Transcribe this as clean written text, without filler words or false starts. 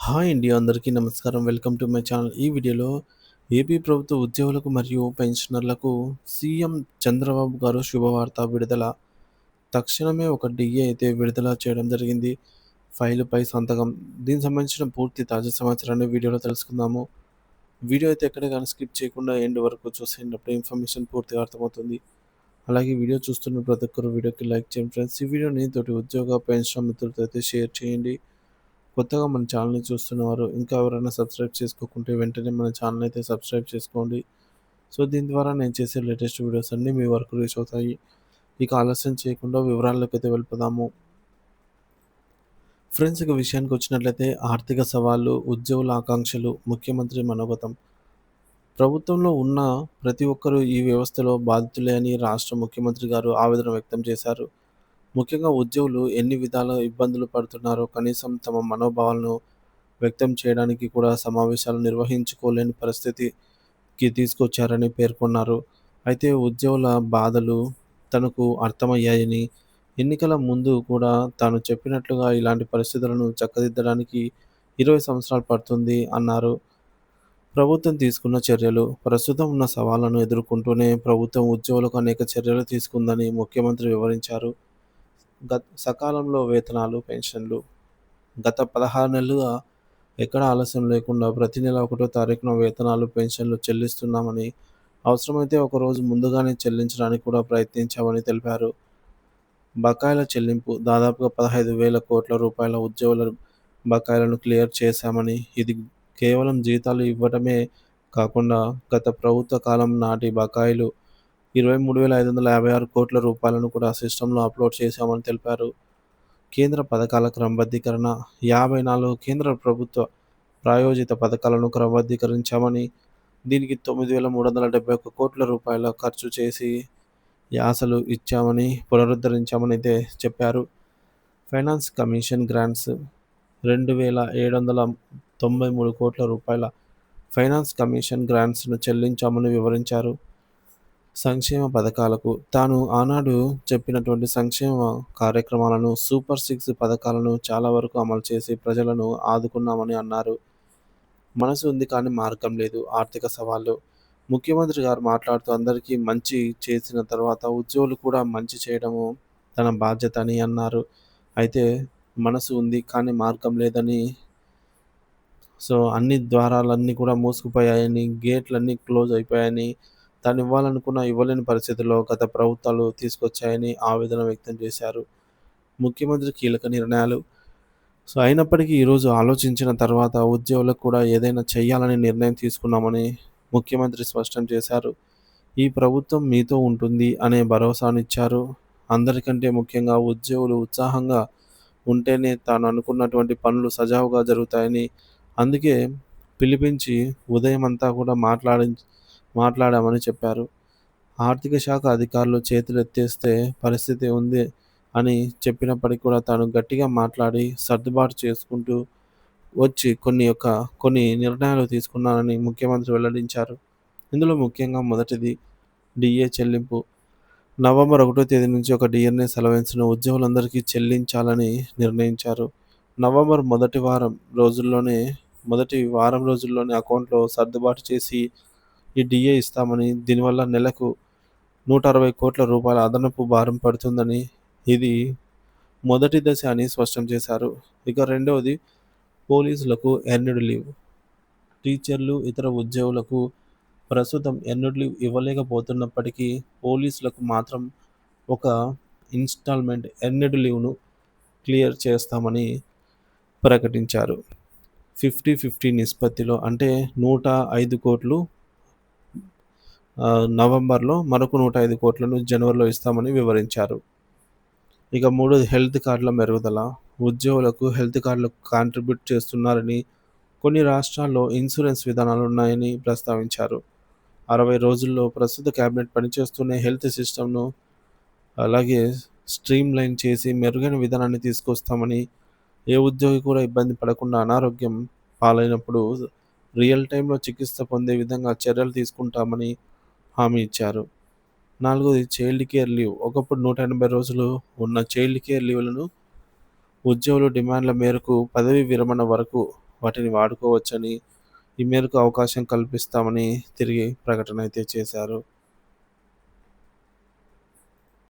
Hi అండి. అందరికీ నమస్కారం. Welcome to my channel. ఈ వీడియోలో ఏపీ ప్రభుత్వ ఉద్యోగులకు మరియు పెన్షనర్లకు సీఎం చంద్రబాబు గారు శుభవార్త విడుదల. తక్షణమే ఒక డీఏ అయితే విడుదల చేయడం జరిగింది. ఫైలుపై సంతకం. దీనికి సంబంధించిన పూర్తి తాజా సమాచారాన్ని వీడియోలో తెలుసుకుందాము. వీడియో అయితే ఎక్కడ కానీ స్కిప్ చేయకుండా ఎండ్ వరకు చూసేటప్పుడు ఇన్ఫర్మేషన్ పూర్తిగా అర్థమవుతుంది. అలాగే వీడియో చూస్తున్న ప్రతి ఒక్కరు వీడియోకి లైక్ చేయండి ఫ్రెండ్స్. ఈ వీడియోని తోటి ఉద్యోగ పెన్షన్ మిత్రులతో అయితే షేర్ చేయండి. కొత్తగా మన ఛానల్‌ని చూస్తున్నవారు ఇంకా ఎవరైనా సబ్స్క్రైబ్ చేసుకోకుంటే వెంటనే మన ఛానల్ అయితే సబ్స్క్రైబ్ చేసుకోండి. సో, దీని ద్వారా నేను చేసే లేటెస్ట్ వీడియోస్ అన్నీ మీ వరకు రీచ్ అవుతాయి. ఇక ఆలస్యం చేయకుండా వివరాల్లోకైతే వెళ్ళిపోదాము. ఫ్రెండ్స్, ఇక విషయానికొచ్చినట్లయితే ఆర్థిక సవాళ్లు, ఉద్యోగుల ఆకాంక్షలు, ముఖ్యమంత్రి మనోగతం. ప్రభుత్వంలో ఉన్న ప్రతి ఒక్కరూ ఈ వ్యవస్థలో బాధితులే అని రాష్ట్ర ముఖ్యమంత్రి గారు ఆవేదన వ్యక్తం చేశారు. ముఖ్యంగా ఉద్యోగులు ఎన్ని విధాల ఇబ్బందులు పడుతున్నారో కనీసం తమ మనోభావాలను వ్యక్తం చేయడానికి కూడా సమావేశాలు నిర్వహించుకోలేని పరిస్థితికి తీసుకొచ్చారని పేర్కొన్నారు. అయితే ఉద్యోగుల బాధలు తనకు అర్థమయ్యాయని, ఎన్నికల ముందు కూడా తాను చెప్పినట్లుగా ఇలాంటి పరిస్థితులను చక్కదిద్దడానికి 20 సంవత్సరాలు పడుతుంది అన్నారు. ప్రభుత్వం తీసుకున్న చర్యలు. ప్రస్తుతం ఉన్న సవాళ్లను ఎదుర్కొంటూనే ప్రభుత్వం ఉద్యోగులకు అనేక చర్యలు తీసుకుందని ముఖ్యమంత్రి వివరించారు. సకాలంలో వేతనాలు, పెన్షన్లు. గత 16 నెలలుగా ఎక్కడా ఆలస్యం లేకుండా ప్రతి నెల 1వ తారీఖున వేతనాలు, పెన్షన్లు చెల్లిస్తున్నామని, అవసరమైతే ఒకరోజు ముందుగానే చెల్లించడానికి కూడా ప్రయత్నించామని తెలిపారు. బకాయిల చెల్లింపు. దాదాపుగా 15,000 కోట్ల రూపాయల ఉద్యోగుల బకాయిలను క్లియర్ చేశామని, ఇది కేవలం జీతాలు ఇవ్వడమే కాకుండా గత ప్రభుత్వ కాలం నాటి బకాయిలు 23,556 కోట్ల రూపాయలను కూడా సిస్టంలో అప్లోడ్ చేశామని తెలిపారు. కేంద్ర పథకాల క్రమబద్ధీకరణ. 54 కేంద్ర ప్రభుత్వ ప్రాయోజిత పథకాలను క్రమబద్ధీకరించామని, దీనికి 9,371 కోట్ల రూపాయల ఖర్చు చేసి యాసలు ఇచ్చామని, పునరుద్ధరించామని అయితే చెప్పారు. Finance commission grants. 2,793 కోట్ల రూపాయల ఫైనాన్స్ కమిషన్ గ్రాంట్స్‌ను చెల్లించామని వివరించారు. సంక్షేమ పథకాలకు. తాను ఆనాడు చెప్పినటువంటి సంక్షేమ కార్యక్రమాలను, సూపర్ సిక్స్ పథకాలను చాలా వరకు అమలు చేసి ప్రజలను ఆదుకున్నామని అన్నారు. మనసు ఉంది కానీ మార్గం లేదు. ఆర్థిక సవాళ్లు. ముఖ్యమంత్రి గారు మాట్లాడుతూ అందరికీ మంచి చేసిన తర్వాత ఉద్యోగులు కూడా మంచి చేయడము తన బాధ్యత అని అన్నారు. అయితే మనసు ఉంది కానీ మార్గం లేదని, సో, అన్ని ద్వారాలన్నీ కూడా మూసుకుపోయాయని, గేట్లన్నీ క్లోజ్ అయిపోయాయని, తాను ఇవ్వాలనుకున్న ఇవ్వలేని పరిస్థితుల్లో గత ప్రభుత్వాలు తీసుకొచ్చాయని ఆవేదన వ్యక్తం చేశారు. ముఖ్యమంత్రి కీలక నిర్ణయాలు. సో, అయినప్పటికీ ఈరోజు ఆలోచించిన తర్వాత ఉద్యోగులకు కూడా ఏదైనా చేయాలని నిర్ణయం తీసుకున్నామని ముఖ్యమంత్రి స్పష్టం చేశారు. ఈ ప్రభుత్వం మీతో ఉంటుంది అనే భరోసానిచ్చారు. అందరికంటే ముఖ్యంగా ఉద్యోగులు ఉత్సాహంగా ఉంటేనే తాను అనుకున్నటువంటి పనులు సజావుగా జరుగుతాయని, అందుకే పిలిపించి ఉదయమంతా కూడా మాట్లాడామని చెప్పారు. ఆర్థిక శాఖ అధికారులు చేతులెత్తేస్తే పరిస్థితి ఉంది అని చెప్పినప్పటికి కూడా తాను గట్టిగా మాట్లాడి సర్దుబాటు చేసుకుంటూ వచ్చి కొన్ని నిర్ణయాలు తీసుకున్నానని ముఖ్యమంత్రి వెల్లడించారు. ఇందులో ముఖ్యంగా మొదటిది డీఏ చెల్లింపు. నవంబర్ 1వ తేదీ నుంచి ఒక డీఎన్ఎస్ అలవెన్స్‌ను ఉద్యోగులందరికీ చెల్లించాలని నిర్ణయించారు. నవంబర్ మొదటి వారం రోజుల్లోనే అకౌంట్‌లో సర్దుబాటు చేసి ఈ డీఏ ఇస్తామని, దీనివల్ల నెలకు 160 కోట్ల రూపాయల అదనపు భారం పడుతుందని, ఇది మొదటి దశ అని స్పష్టం చేశారు. ఇక రెండవది పోలీసులకు ఎర్న్డ్ లీవ్. టీచర్లు, ఇతర ఉద్యోగులకు ప్రస్తుతం ఎర్న్డ్ లీవ్ ఇవ్వలేకపోతున్నప్పటికీ పోలీసులకు మాత్రం ఒక ఇన్‌స్టాల్‌మెంట్ ఎర్న్డ్ లీవ్‌ను క్లియర్ చేస్తామని ప్రకటించారు. 50-50 నిష్పత్తిలో, అంటే 105 కోట్లు నవంబర్‌లో, మరొక 105 కోట్లను జనవరిలో ఇస్తామని వివరించారు. ఇక మూడోది హెల్త్ కార్డుల మెరుగుదల. ఉద్యోగులకు హెల్త్ కార్డులకు కాంట్రిబ్యూట్ చేస్తున్నారని, కొన్ని రాష్ట్రాల్లో ఇన్సూరెన్స్ విధానాలున్నాయని ప్రస్తావించారు. 60 రోజుల్లో ప్రస్తుత కేబినెట్ పనిచేస్తూనే హెల్త్ సిస్టమ్‌ను అలాగే స్ట్రీమ్‌లైన్ చేసి మెరుగైన విధానాన్ని తీసుకొస్తామని, ఏ ఉద్యోగి కూడా ఇబ్బంది పడకుండా అనారోగ్యం పాలైనప్పుడు రియల్ టైమ్‌లో చికిత్స పొందే విధంగా చర్యలు తీసుకుంటామని హామీ ఇచ్చారు. నాలుగోది చైల్డ్ కేర్ లీవ్. ఒకప్పుడు 180 రోజులు ఉన్న చైల్డ్ కేర్ లీవ్‌లను ఉద్యోగుల డిమాండ్ల మేరకు పదవీ విరమణ వరకు వాటిని వాడుకోవచ్చని, ఈ మేరకు అవకాశం కల్పిస్తామని తిరిగి ప్రకటన అయితే చేశారు.